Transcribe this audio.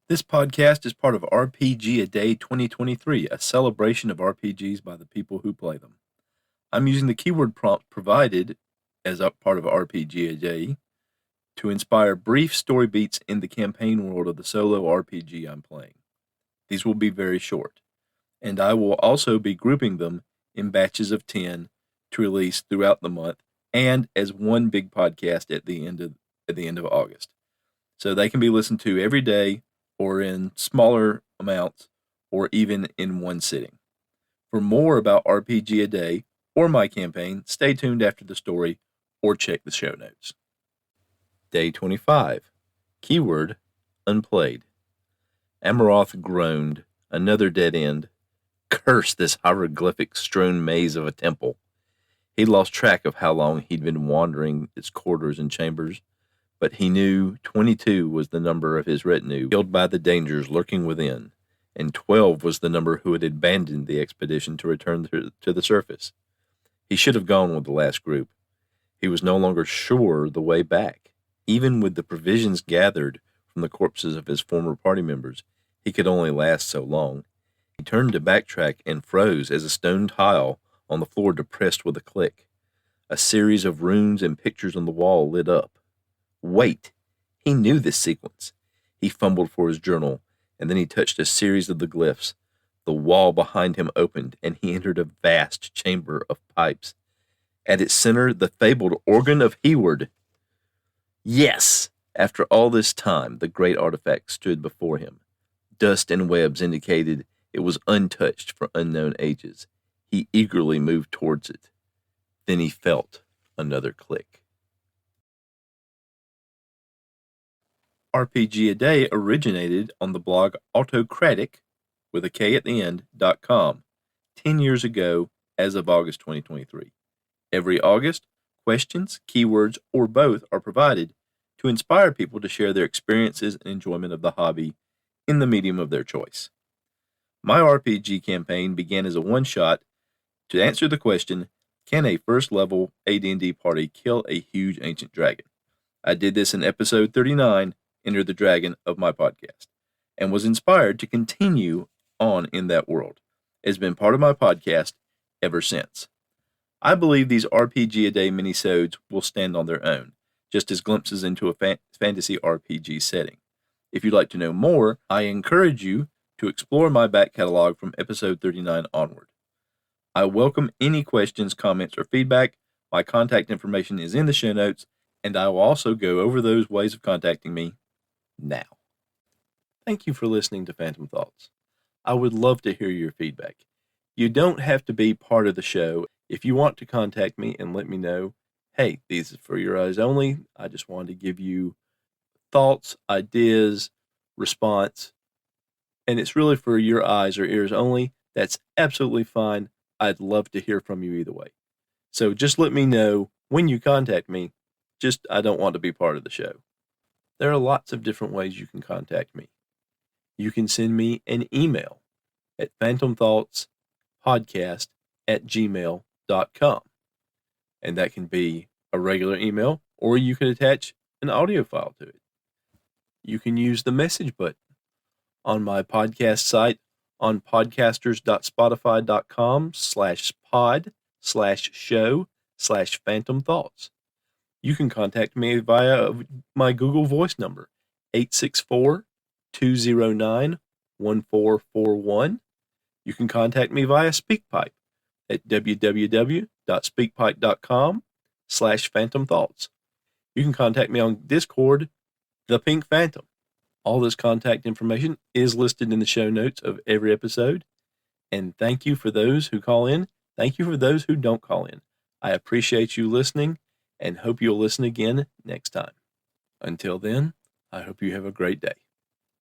This podcast is part of RPGaDay 2023, a celebration of RPGs by the people who play them. I'm using the keyword prompt provided as a part of RPGaDay to inspire brief story beats in the campaign world of the solo RPG I'm playing. These will be very short, and I will also be grouping them in batches of 10 to release throughout the month and as one big podcast at the end of August. So they can be listened to every day or in smaller amounts or even in one sitting. For more about RPGaDay or my campaign, stay tuned after the story or check the show notes. Day 25. Keyword-Unplayed. Amaroth groaned. Another dead end. Curse this hieroglyphic-strewn maze of a temple. He'd lost track of how long he'd been wandering its corridors and chambers, but he knew 22 was the number of his retinue killed by the dangers lurking within, and 12 was the number who had abandoned the expedition to return to the surface. He should have gone with the last group. He was no longer sure the way back. Even with the provisions gathered from the corpses of his former party members, he could only last so long. He turned to backtrack and froze as a stone tile on the floor depressed with a click. A series of runes and pictures on the wall lit up. Wait! He knew this sequence. He fumbled for his journal, and then he touched a series of the glyphs. The wall behind him opened, and he entered a vast chamber of pipes. At its center, the fabled organ of Heward. Yes! After all this time, the great artifact stood before him. Dust and webs indicated it was untouched for unknown ages. He eagerly moved towards it. Then he felt another click. RPGaDay originated on the blog Autocratic, with a K at the end, .com, 10 years ago as of August 2023. Every August, questions, keywords, or both are provided to inspire people to share their experiences and enjoyment of the hobby in the medium of their choice. My RPG campaign began as a one-shot to answer the question, can a first-level AD&D party kill a huge ancient dragon? I did this in episode 39, Enter the Dragon, of my podcast, and was inspired to continue on in that world. It has been part of my podcast ever since. I believe these RPGaDay minisodes will stand on their own, just as glimpses into a fantasy RPG setting. If you'd like to know more, I encourage you to explore my back catalog from episode 39 onward. I welcome any questions, comments, or feedback. My contact information is in the show notes, and I will also go over those ways of contacting me now. Thank you for listening to Phantom Thoughts. I would love to hear your feedback. You don't have to be part of the show. If you want to contact me and let me know, hey, these are for your eyes only. I just wanted to give you thoughts, ideas, response, and it's really for your eyes or ears only. That's absolutely fine. I'd love to hear from you either way. So just let me know when you contact me. Just, I don't want to be part of the show. There are lots of different ways you can contact me. You can send me an email at phantomthoughtspodcast@gmail.com. And that can be a regular email, or you can attach an audio file to it. You can use the message button on my podcast site on podcasters.spotify.com/pod/show/phantom thoughts. You can contact me via my Google Voice number, 864-209-1441. You can contact me via SpeakPipe at www.speakpipe.com/phantom thoughts. You can contact me on Discord, The Pink Phantom. All this contact information is listed in the show notes of every episode. And thank you for those who call in. Thank you for those who don't call in. I appreciate you listening and hope you'll listen again next time. Until then, I hope you have a great day.